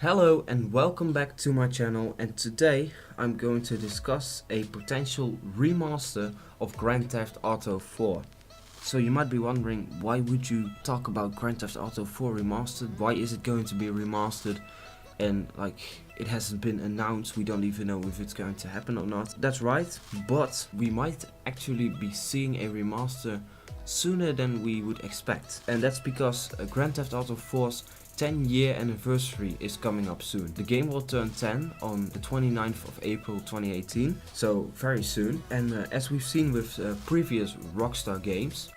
Hello and welcome back to my channel, and today I'm going to discuss a potential remaster of Grand Theft Auto 4. So you might be wondering, why would you talk about Grand Theft Auto 4 Remastered? Why is it going to be remastered? And it hasn't been announced, we don't even know if it's going to happen or not. That's right, but we might actually be seeing a remaster sooner than we would expect. And that's because Grand Theft Auto 4's 10-year anniversary is coming up soon. The game will turn 10 on the 29th of April 2018, so very soon. And as we've seen with previous Rockstar games,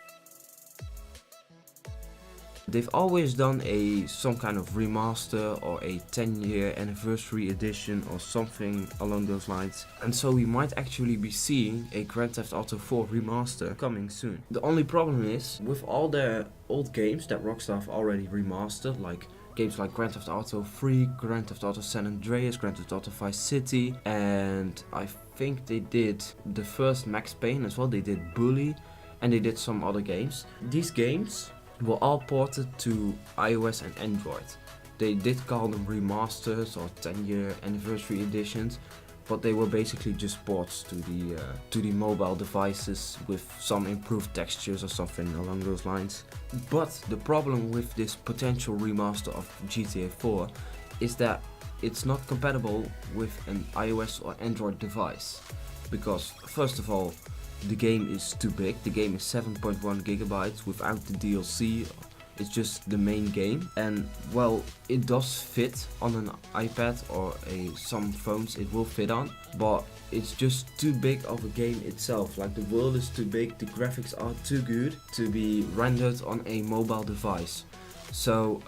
they've always done some kind of remaster or a 10-year anniversary edition or something along those lines. And so we might actually be seeing a Grand Theft Auto 4 remaster coming soon. The only problem is, with all the old games that Rockstar have already remastered, like games like Grand Theft Auto 3, Grand Theft Auto San Andreas, Grand Theft Auto Vice City, and I think they did the first Max Payne as well, they did Bully, and they did some other games. These games were all ported to iOS and Android. They did call them remasters or 10-year anniversary editions, but they were basically just ports to the mobile devices with some improved textures or something along those lines. But the problem with this potential remaster of GTA 4 is that it's not compatible with an iOS or Android device, because first of all, the game is too big. The game is 7.1 gigabytes without the DLC. It's just the main game, and well, it does fit on an iPad or some phones it will fit on, but it's just too big of a game itself. Like, the world is too big, the graphics are too good to be rendered on a mobile device. So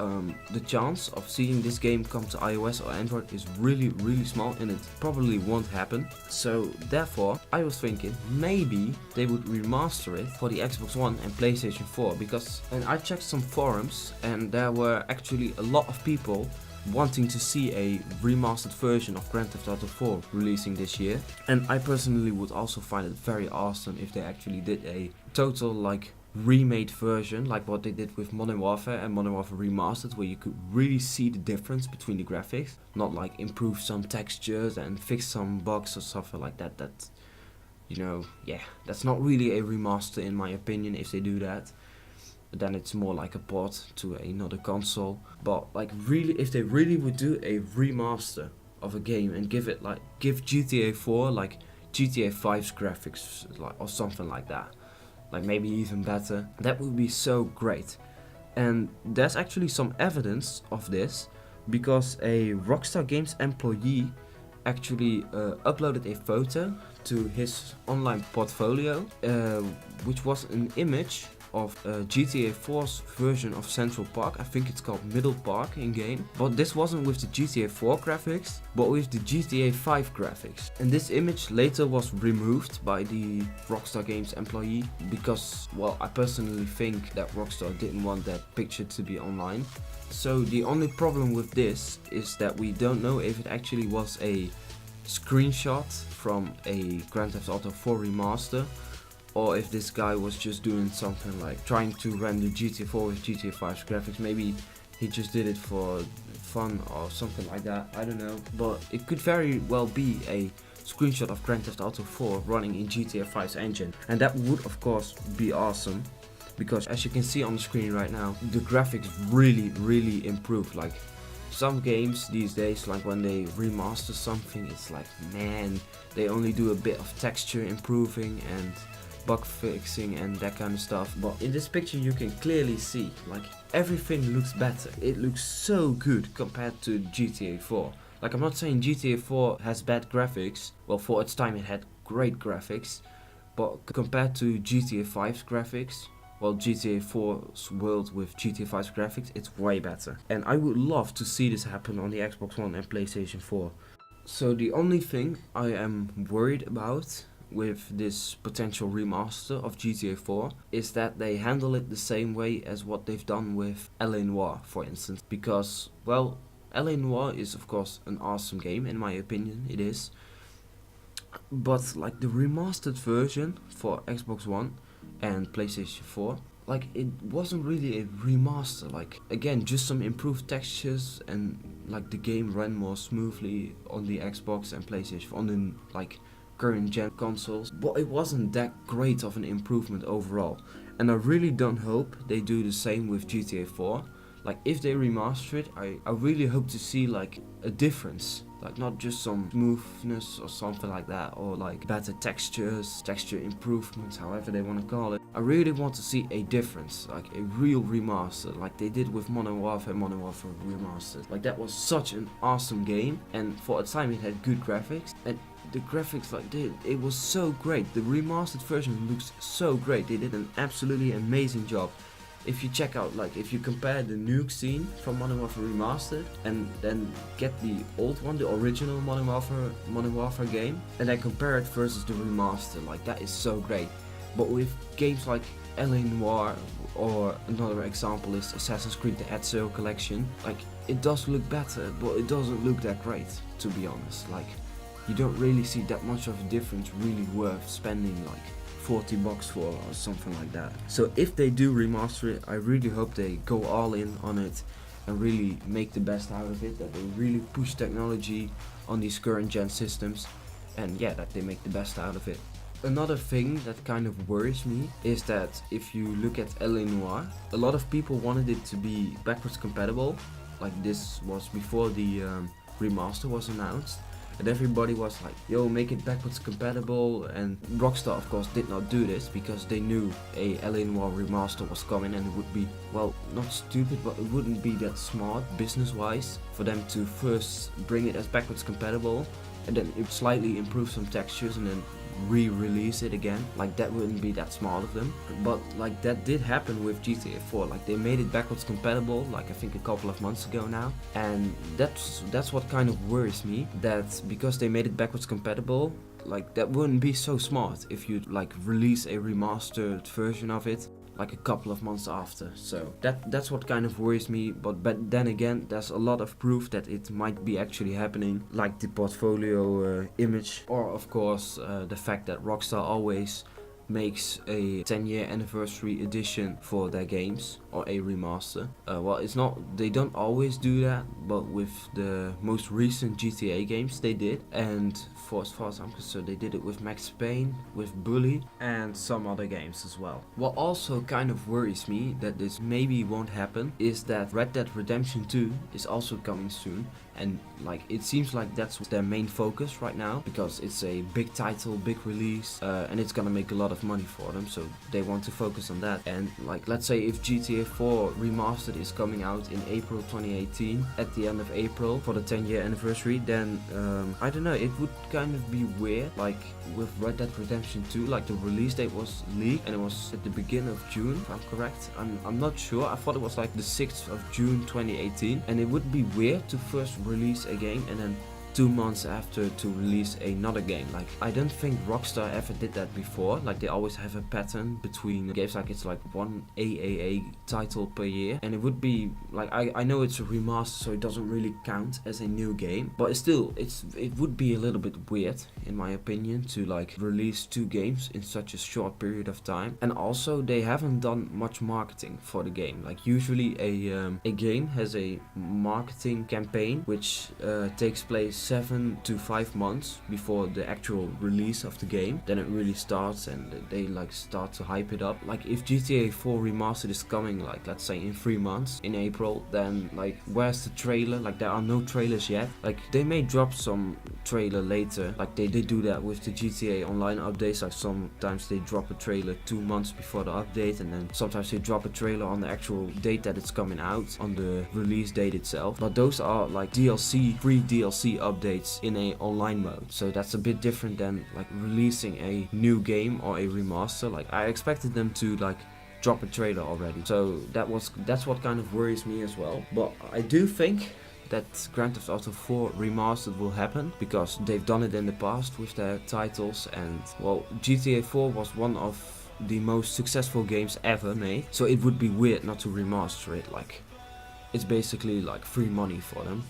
the chance of seeing this game come to iOS or Android is really small, and it probably won't happen. So therefore, I was thinking maybe they would remaster it for the Xbox One and PlayStation 4, and I checked some forums and there were actually a lot of people wanting to see a remastered version of Grand Theft Auto 4 releasing this year. And I personally would also find it very awesome if they actually did a total remade version, like what they did with Modern Warfare and Modern Warfare Remastered, where you could really see the difference between the graphics, not like improve some textures and fix some bugs or something like that. That, that's not really a remaster in my opinion. If they do that, then it's more like a port to another console. But if they really would do a remaster of a game and give GTA 4 like GTA 5's graphics, or something like that, maybe even better, that would be so great. And there's actually some evidence of this, because a Rockstar Games employee actually uploaded a photo to his online portfolio, which was an image of GTA 4's version of Central Park. I think it's called Middle Park in game, but this wasn't with the GTA 4 graphics, but with the GTA 5 graphics. And this image later was removed by the Rockstar Games employee, because, well, I personally think that Rockstar didn't want that picture to be online. So the only problem with this is that we don't know if it actually was a screenshot from a Grand Theft Auto 4 remaster, or if this guy was just doing something like trying to render GTA 4 with GTA 5's graphics. Maybe he just did it for fun or something like that, I don't know. But it could very well be a screenshot of Grand Theft Auto 4 running in GTA 5's engine. And that would of course be awesome, because as you can see on the screen right now, the graphics really improved. Like, some games these days, like when they remaster something, it's like, man, they only do a bit of texture improving and bug fixing and that kind of stuff. But in this picture you can clearly see, everything looks better. It looks so good compared to GTA 4. I'm not saying GTA 4 has bad graphics. Well, for its time it had great graphics, but compared to GTA 5's graphics, well, GTA 4's world with GTA 5's graphics, it's way better. And I would love to see this happen on the Xbox One and PlayStation 4. So the only thing I am worried about with this potential remaster of GTA 4 is that they handle it the same way as what they've done with LA Noire, for instance. Because, well, LA Noire is of course an awesome game, in my opinion, it is. But the remastered version for Xbox One and PlayStation 4 like it wasn't really a remaster. Like again, just some improved textures, and like the game ran more smoothly on the Xbox and PlayStation on the like current gen consoles, but it wasn't that great of an improvement overall. And I really don't hope they do the same with GTA 4. Like if they remaster it, I really hope to see like a difference. Like not just some smoothness or something like that, or like better textures, texture improvements, however they want to call it. I really want to see a difference, like a real remaster, like they did with Modern Warfare Remastered. Like that was such an awesome game, and for a time it had good graphics, and the graphics, like it was so great. The remastered version looks so great. They did an absolutely amazing job. If you check out, like if you compare the nuke scene from Modern Warfare Remastered and then get the old one, the original Modern Warfare game, and then compare it versus the remaster, like that is so great. But with games like LA Noire, or another example is Assassin's Creed the Ezio collection, like it does look better, but it doesn't look that great, to be honest. Like you don't really see that much of a difference really worth spending like $40 for or something like that. So if they do remaster it, I really hope they go all in on it and really make the best out of it, that they really push technology on these current gen systems, and yeah, that they make the best out of it. Another thing that kind of worries me is that if you look at LA Noire, a lot of people wanted it to be backwards compatible. Like this was before the remaster was announced, and everybody was like, yo, make it backwards compatible. And Rockstar of course did not do this because they knew a LA Noire remaster was coming, and it would be, well, not stupid, but it wouldn't be that smart business wise for them to first bring it as backwards compatible and then it slightly improve some textures and then re-release it again. Like that wouldn't be that smart of them. But like that did happen with GTA 4. Like they made it backwards compatible, like I think a couple of months ago now, and that's what kind of worries me, that because they made it backwards compatible, like that wouldn't be so smart if you like release a remastered version of it like a couple of months after. So that's what kind of worries me, but then again, there's a lot of proof that it might be actually happening, like the portfolio image, or of course the fact that Rockstar always makes a 10-year anniversary edition for their games, or a remaster. Well, it's not, they don't always do that, but with the most recent GTA games they did, and for as far as I'm concerned they did it with Max Payne, with Bully, and some other games as well. What also kind of worries me that this maybe won't happen is that Red Dead Redemption 2 is also coming soon, and like it seems like that's their main focus right now, because it's a big title, big release, and it's gonna make a lot of money for them, so they want to focus on that. And like, let's say if GTA 4 Remastered is coming out in April 2018, at the end of April for the 10-year anniversary, then I don't know, it would kind of be weird, like with Red Dead Redemption 2, like the release date was leaked and it was at the beginning of June, if I'm correct. I'm not sure, I thought it was like the 6th of June 2018, and it would be weird to first release a game and then 2 months after to release another game. Like I don't think Rockstar ever did that before. Like they always have a pattern between games, like it's like one AAA title per year, and it would be like, I know it's a remaster, so it doesn't really count as a new game, but still it would be a little bit weird in my opinion to like release 2 games in such a short period of time. And also they haven't done much marketing for the game. Like usually a game has a marketing campaign which takes place 7 to 5 months before the actual release of the game. Then it really starts and they like start to hype it up. Like if GTA 4 Remastered is coming, like let's say in 3 months in April, then like where's the trailer? Like there are no trailers yet. Like they may drop some trailer later, like they did do that with the GTA Online updates. Like sometimes they drop a trailer 2 months before the update, and then sometimes they drop a trailer on the actual date that it's coming out, on the release date itself. But those are like DLC, free DLC updates in a online mode, so that's a bit different than like releasing a new game or a remaster. Like I expected them to like drop a trailer already, so that's what kind of worries me as well. But I do think that Grand Theft Auto 4 Remastered will happen, because they've done it in the past with their titles, and well, GTA 4 was one of the most successful games ever made, so it would be weird not to remaster it. Like it's basically like free money for them.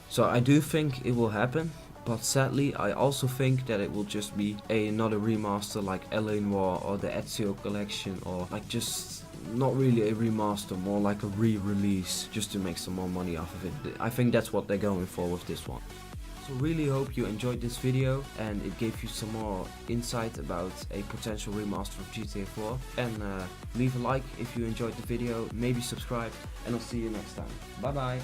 So I do think it will happen, But sadly, I also think that it will just be another remaster like LA Noire or the Ezio collection, or like just not really a remaster, more like a re-release just to make some more money off of it. I think that's what they're going for with this one. So really hope you enjoyed this video and it gave you some more insight about a potential remaster of GTA 4. And leave a like if you enjoyed the video, maybe subscribe, and I'll see you next time. Bye bye!